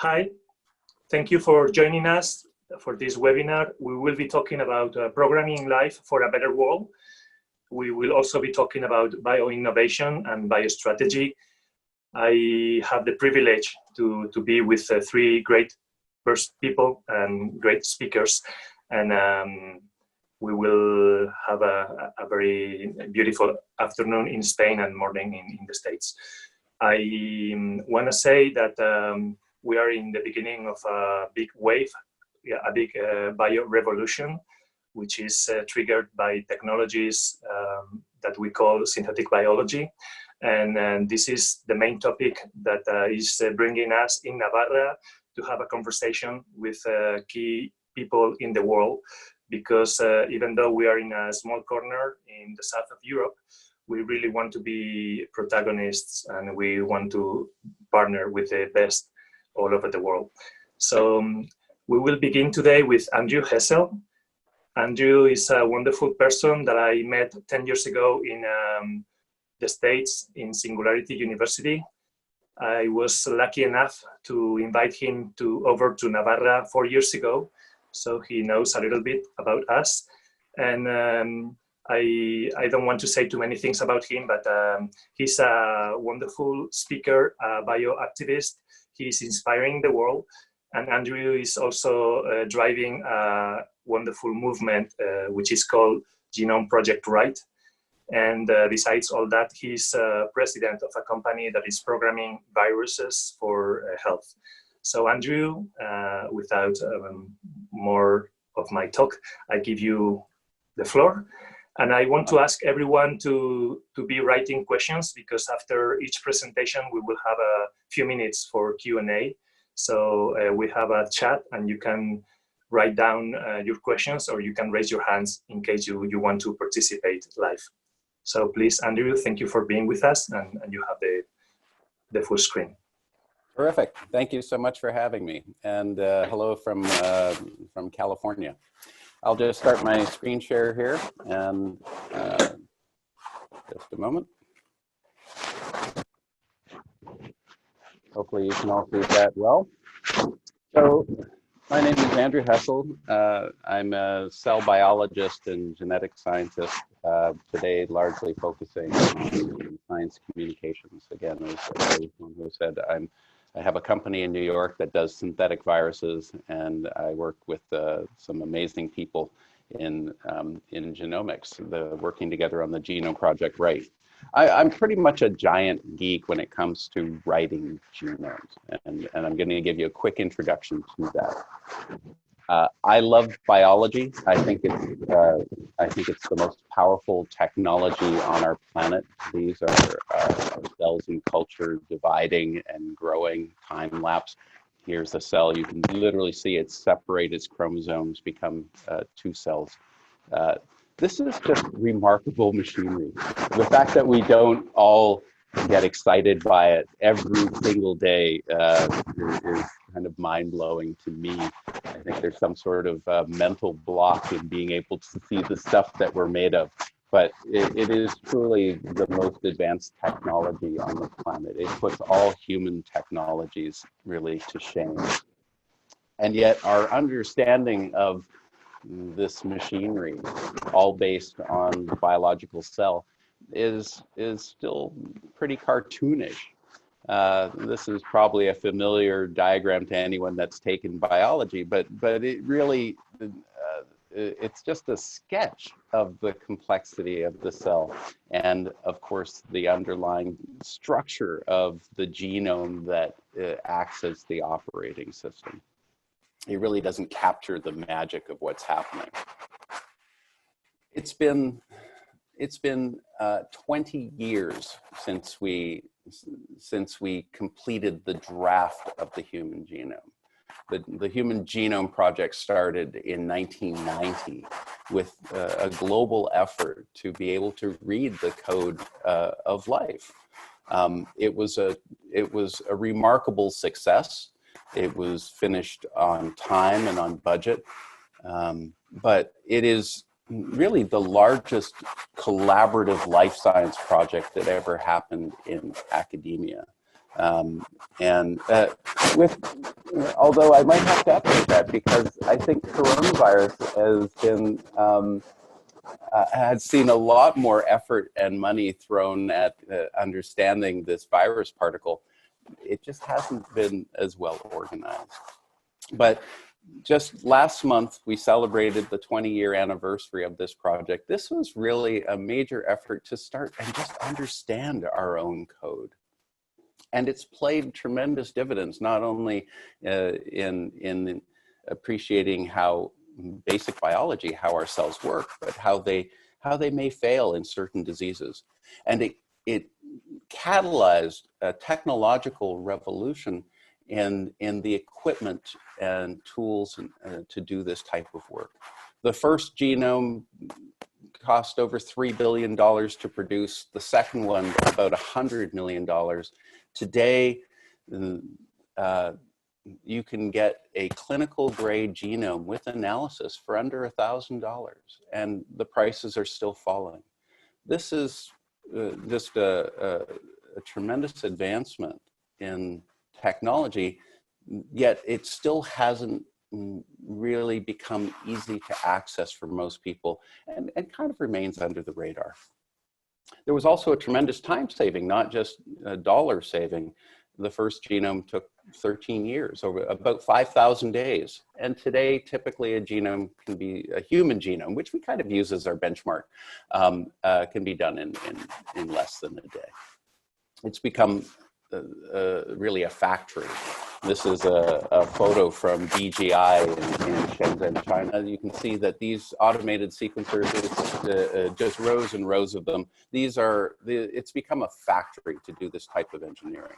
Hi, thank you for joining us for this webinar. We will be talking about programming life for a better world. We will also be talking about bio-innovation and biostrategy. I have the privilege to be with three great people and great speakers, and we will have a very beautiful afternoon in Spain and morning in the States. I want to say that we are in the beginning of a big wave, a big bioRevolution, which is triggered by technologies that we call synthetic biology. And this is the main topic that is bringing us in Navarra to have a conversation with key people in the world, because even though we are in a small corner in the south of Europe, we really want to be protagonists and we want to partner with the best all over the world. So we will begin today with Andrew Hessel. Andrew is a wonderful person that I met 10 years ago in the States in Singularity University. I was lucky enough to invite him over to Navarra 4 years ago, so he knows a little bit about us. And I don't want to say too many things about him, but he's a wonderful speaker, a bioactivist. He's inspiring the world, and Andrew is also driving a wonderful movement which is called Genome Project Right. And besides all that, he's president of a company that is programming viruses for health. So Andrew, without more of my talk, I give you the floor. And I want to ask everyone to be writing questions, because after each presentation, we will have a few minutes for Q&A. So we have a chat and you can write down your questions, or you can raise your hands in case you want to participate live. So please, Andrew, thank you for being with us, and you have the full screen. Terrific. Thank you so much for having me. And hello from California. I'll just start my screen share here, and just a moment. Hopefully you can all see that well. So my name is Andrew Hessel. I'm a cell biologist and genetic scientist, today largely focusing on science communications. Again, as everyone who said, I have a company in New York that does synthetic viruses, and I work with some amazing people in genomics, working together on the Genome Project Right. I'm pretty much a giant geek when it comes to writing genomes, and I'm going to give you a quick introduction to that. I love biology. I think it's the most powerful technology on our planet. These are cells in culture, dividing and growing, time lapse. Here's a cell. You can literally see it separate its chromosomes, become two cells. This is just remarkable machinery. The fact that we don't all get excited by it every single day is kind of mind-blowing to me. I think there's some sort of mental block in being able to see the stuff that we're made of. But it is truly the most advanced technology on the planet. It puts all human technologies really to shame. And yet our understanding of this machinery, all based on the biological cell, is still pretty cartoonish. This is probably a familiar diagram to anyone that's taken biology, but it really, it's just a sketch of the complexity of the cell, and of course the underlying structure of the genome that acts as the operating system. It really doesn't capture the magic of what's happening. It's been 20 years since we completed the draft of the human genome. The Human Genome Project started in 1990 with a global effort to be able to read the code of life. It was a remarkable success. It was finished on time and on budget, but it is really the largest collaborative life science project that ever happened in academia. Although I might have to update that, because I think coronavirus has seen a lot more effort and money thrown at understanding this virus particle. It just hasn't been as well organized. But just last month, we celebrated the 20-year anniversary of this project. This was really a major effort to start and just understand our own code. And it's played tremendous dividends, not only in appreciating how basic biology, how our cells work, but how they may fail in certain diseases. And it catalyzed a technological revolution in the equipment and tools to do this type of work. The first genome cost over $3 billion to produce. The second one, about $100 million. Today, you can get a clinical grade genome with analysis for under $1,000, and the prices are still falling. This is just a tremendous advancement in technology, yet it still hasn't really become easy to access for most people, and kind of remains under the radar. There was also a tremendous time saving, not just a dollar saving. The first genome took 13 years, over about 5,000 days. And today, typically a genome can be, a human genome, which we kind of use as our benchmark, can be done in less than a day. It's become really a factory. This is a photo from BGI in Shenzhen, China. You can see that these automated sequencers, it's just rows and rows of them. It's become a factory to do this type of engineering.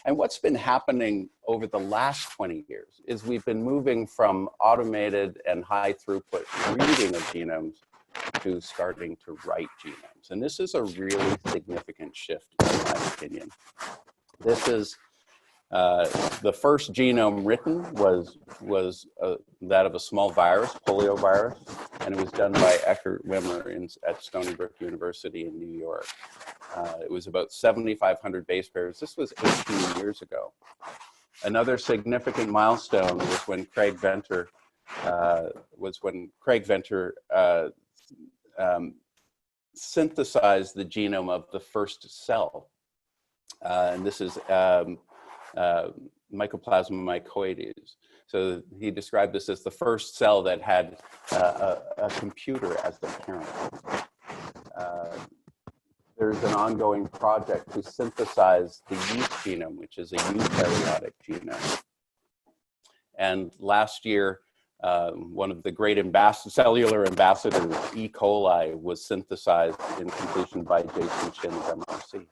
And what's been happening over the last 20 years is we've been moving from automated and high throughput reading of genomes to starting to write genomes. And this is a really significant shift, in my opinion. This is the first genome written was that of a small virus, polio virus, and it was done by Eckert Wimmer at Stony Brook University in New York. It was about 7,500 base pairs. This was 18 years ago. Another significant milestone was when Craig Venter synthesized the genome of the first cell. And this is Mycoplasma mycoides. So he described this as the first cell that had a computer as the parent. There's an ongoing project to synthesize the yeast genome, which is a eukaryotic genome. And last year, one of the great cellular ambassadors, E. coli, was synthesized in completion by Jason Chin's MRC.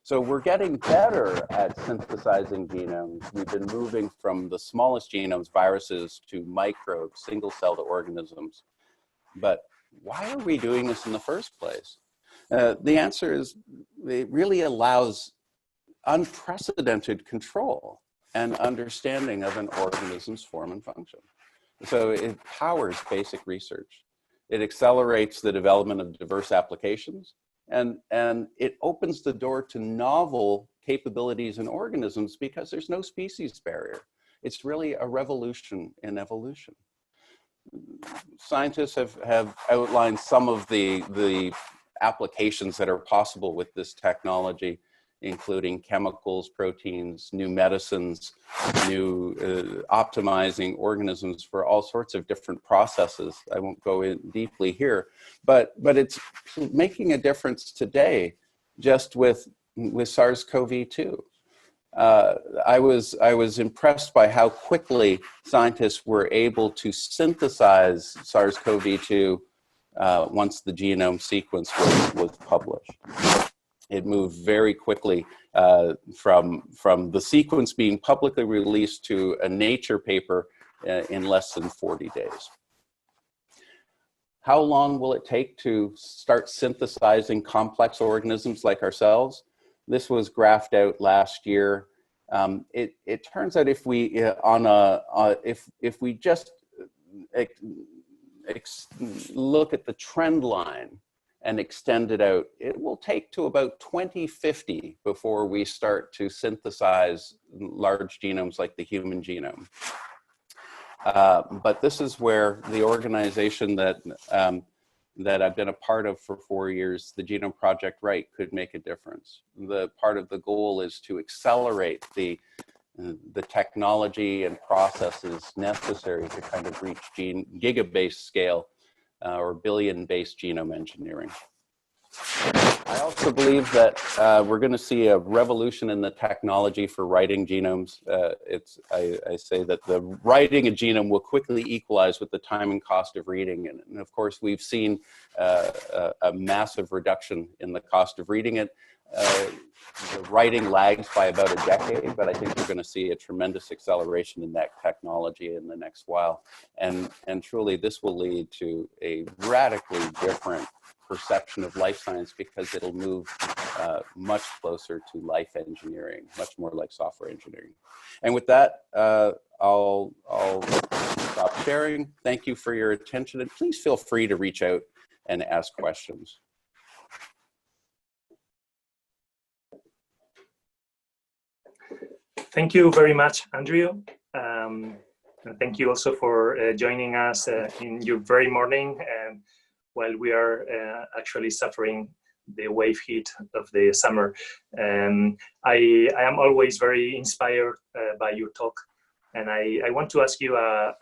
So we're getting better at synthesizing genomes. We've been moving from the smallest genomes, viruses, to microbes, single-celled organisms. But why are we doing this in the first place? The answer is it really allows unprecedented control and understanding of an organism's form and function. So it powers basic research. It accelerates the development of diverse applications, and it opens the door to novel capabilities in organisms because there's no species barrier. It's really a revolution in evolution. Scientists have outlined some of the applications that are possible with this technology, including chemicals, proteins, new medicines, new optimizing organisms for all sorts of different processes. I won't go in deeply here, but it's making a difference today just with SARS-CoV-2. I was impressed by how quickly scientists were able to synthesize SARS-CoV-2 once the genome sequence was published. It moved very quickly from the sequence being publicly released to a Nature paper in less than 40 days. How long will it take to start synthesizing complex organisms like ourselves? This was graphed out last year. It turns out if we if we just look at the trend line and extend it out, it will take to about 2050 before we start to synthesize large genomes like the human genome. But this is where the organization that I've been a part of for 4 years, the Genome Project Right, could make a difference. The part of the goal is to accelerate the technology and processes necessary to kind of reach gigabase scale or billion-base genome engineering. I also believe that we're going to see a revolution in the technology for writing genomes. I say that the writing a genome will quickly equalize with the time and cost of reading. And of course, we've seen a massive reduction in the cost of reading it. The writing lags by about a decade, but I think we're going to see a tremendous acceleration in that technology in the next while. And truly, this will lead to a radically different perception of life science, because it'll move much closer to life engineering, much more like software engineering. And with that, I'll stop sharing. Thank you for your attention, and please feel free to reach out and ask questions. Thank you very much, Andrew. And thank you also for joining us in your very morning, while we are actually suffering the wave heat of the summer. I am always very inspired by your talk, and I want to ask you a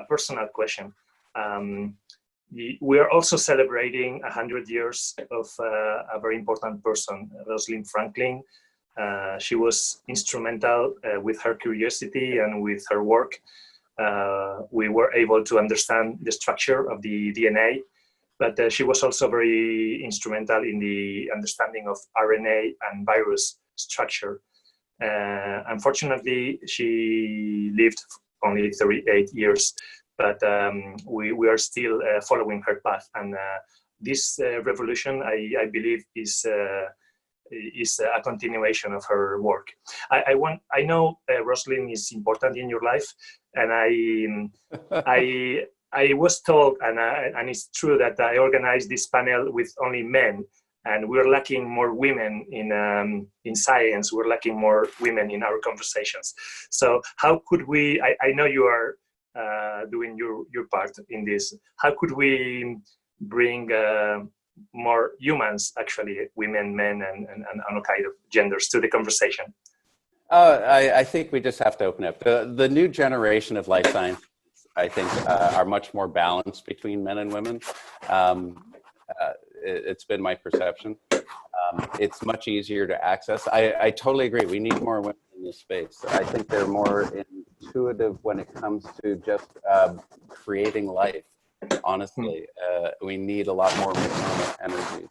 personal question. We are also celebrating 100 years of a very important person, Rosalind Franklin. She was instrumental with her curiosity and with her work. We were able to understand the structure of the DNA, but she was also very instrumental in the understanding of RNA and virus structure. Unfortunately, she lived only 38 years, but we are still following her path. And this revolution, I believe, is a continuation of her work. I know Rosalind is important in your life, and I was told, and it's true, that I organized this panel with only men, and we're lacking more women in science. We're lacking more women in our conversations. So how could we? I know you are doing your part in this. How could we bring more humans, actually, women, men, and all kind of genders, to the conversation? I think we just have to open up. The new generation of life science, I think, are much more balanced between men and women. It's been my perception. It's much easier to access. I totally agree. We need more women in this space. I think they're more intuitive when it comes to just creating life. Honestly, we need a lot more maternal energy.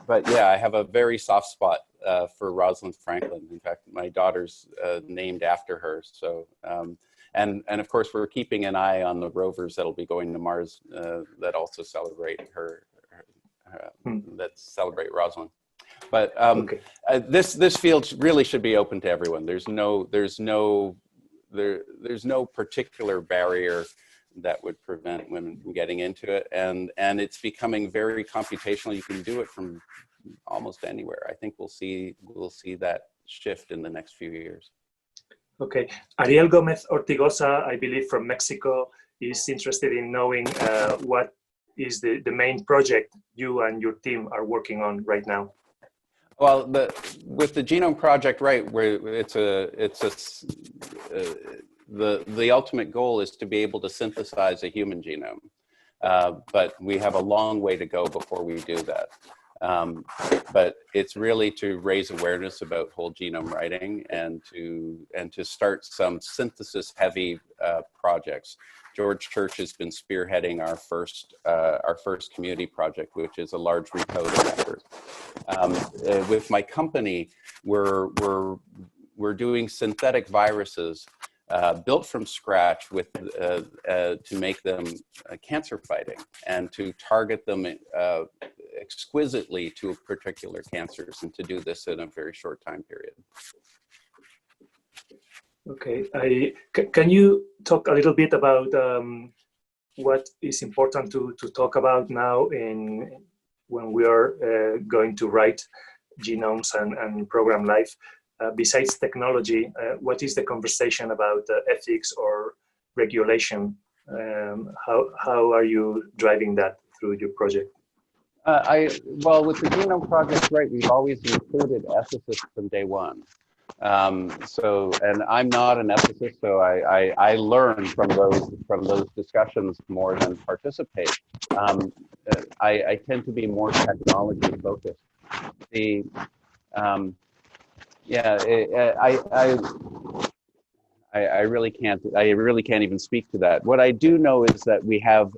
But yeah, I have a very soft spot for Rosalind Franklin. In fact, my daughter's named after her. So, and of course, we're keeping an eye on the rovers that'll be going to Mars that also celebrate her, that celebrate Rosalind. But okay. This field really should be open to everyone. There's no particular barrier that would prevent women from getting into it, and it's becoming very computational. You can do it from almost anywhere. I think we'll see that shift in the next few years. Okay, Ariel Gomez Ortigosa, I believe from Mexico, is interested in knowing what is the main project you and your team are working on right now. Well, with the Genome Project, right, where the ultimate goal is to be able to synthesize a human genome, but we have a long way to go before we do that. But it's really to raise awareness about whole genome writing and to start some synthesis-heavy projects. George Church has been spearheading our first community project, which is a large recoding effort. With my company, we're doing synthetic viruses built from scratch with to make them cancer fighting and to target them exquisitely to particular cancers, and to do this in a very short time period. Okay, can you talk a little bit about what is important to talk about now when we are going to write genomes and program life. Besides technology, what is the conversation about ethics or regulation? How are you driving that through your project? Well, with the genome project, right, we've always included ethicists from day one. And I'm not an ethicist, so I learn from those discussions more than participate. I tend to be more technology focused. I really can't even speak to that. What I do know is that we have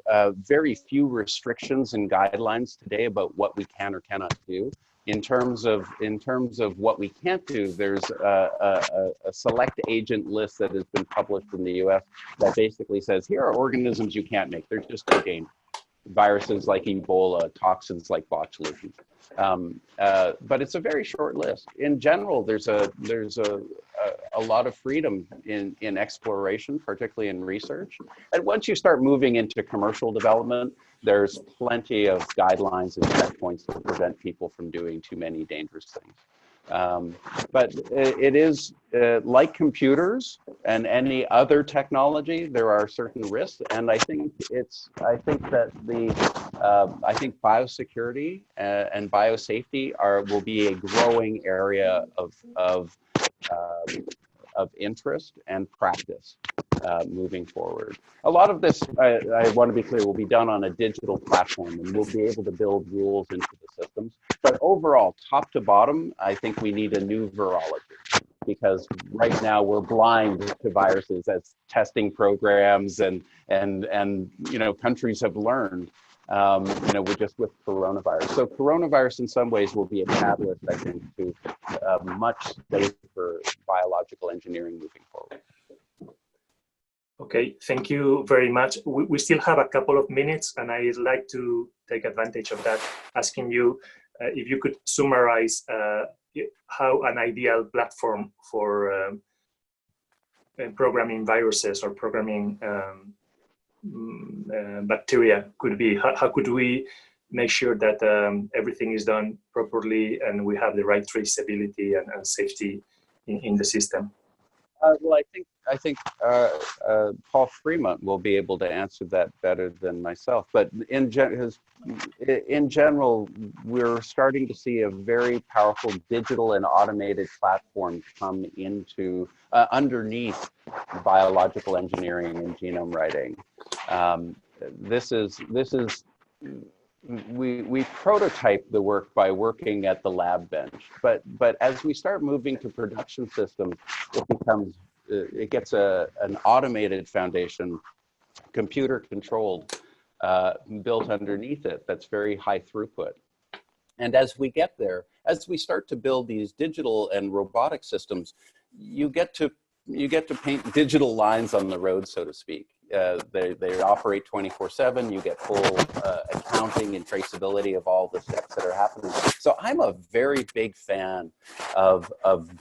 very few restrictions and guidelines today about what we can or cannot do. In terms of what we can't do, there's a select agent list that has been published in the US that basically says, here are organisms you can't make. They're just no game. Viruses like Ebola, toxins like botulism. But it's a very short list. In general, there's a lot of freedom in exploration, particularly in research. And once you start moving into commercial development, there's plenty of guidelines and checkpoints to prevent people from doing too many dangerous things. But it is like computers and any other technology, there are certain risks, and I think biosecurity and biosafety will be a growing area of interest and practice moving forward. A lot of this, I want to be clear, will be done on a digital platform, and we'll be able to build rules into the systems. But overall, top to bottom, I think we need a new virology, because right now we're blind to viruses as testing programs and countries have learned. We're just with coronavirus. So coronavirus in some ways will be a catalyst, I think, to much safer biological engineering moving forward. Okay, thank you very much. We still have a couple of minutes, and I'd like to take advantage of that, asking you if you could summarize how an ideal platform for programming viruses or programming bacteria could be. How could we make sure that everything is done properly and we have the right traceability and safety in the system? Well, I think Paul Fremont will be able to answer that better than myself. But in general, we're starting to see a very powerful digital and automated platform come into underneath biological engineering and genome writing. We prototype the work by working at the lab bench, but as we start moving to production systems, it gets an automated foundation, computer controlled, built underneath it, that's very high throughput. And as we get there, as we start to build these digital and robotic systems, you get to paint digital lines on the road, so to speak. They operate 24/7. You get full accounting and traceability of all the steps that are happening. So I'm a very big fan of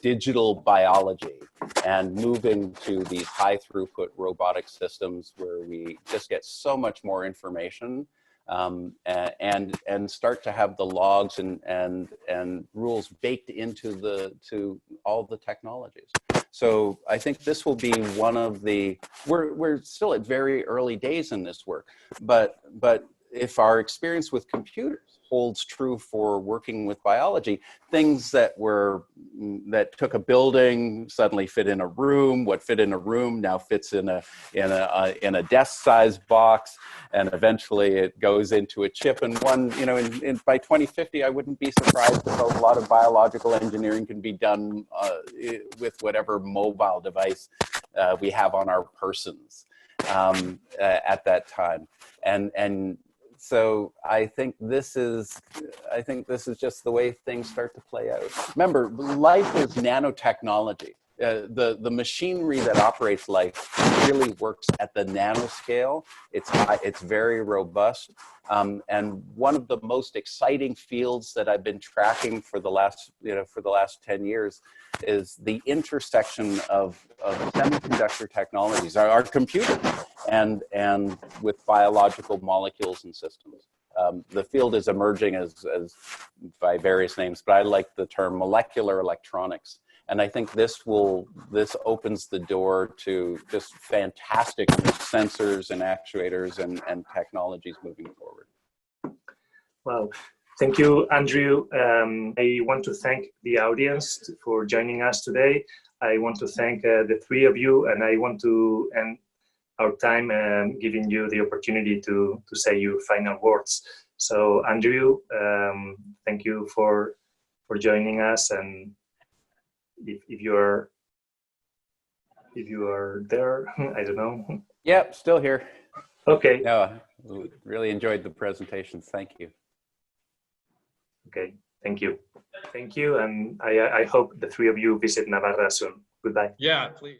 digital biology and moving to these high throughput robotic systems where we just get so much more information and start to have the logs and rules baked into all the technologies. So I think this will be one of we're still at very early days in this work, but if our experience with computers holds true for working with biology, things that took a building suddenly fit in a room. What fit in a room now fits in a desk-sized box, and eventually it goes into a chip. And by 2050, I wouldn't be surprised if a lot of biological engineering can be done with whatever mobile device we have on our persons at that time. And so I think this is just the way things start to play out. Remember, life is nanotechnology. the machinery that operates life really works at the nanoscale. It's very robust. And one of the most exciting fields that I've been tracking for the last 10 years is the intersection of semiconductor technologies, our computers, and with biological molecules and systems. The field is emerging as by various names, but I like the term molecular electronics. And I think this opens the door to just fantastic sensors and actuators and technologies moving forward. Wow. Thank you, Andrew. I want to thank the audience for joining us today. I want to thank the three of you, and I want to end our time giving you the opportunity to say your final words. So, Andrew, thank you for joining us, and if you are there, I don't know. Yep, still here. Okay. No, really enjoyed the presentations. Thank you. Okay, thank you. Thank you, and I hope the three of you visit Navarra soon. Goodbye. Yeah, please.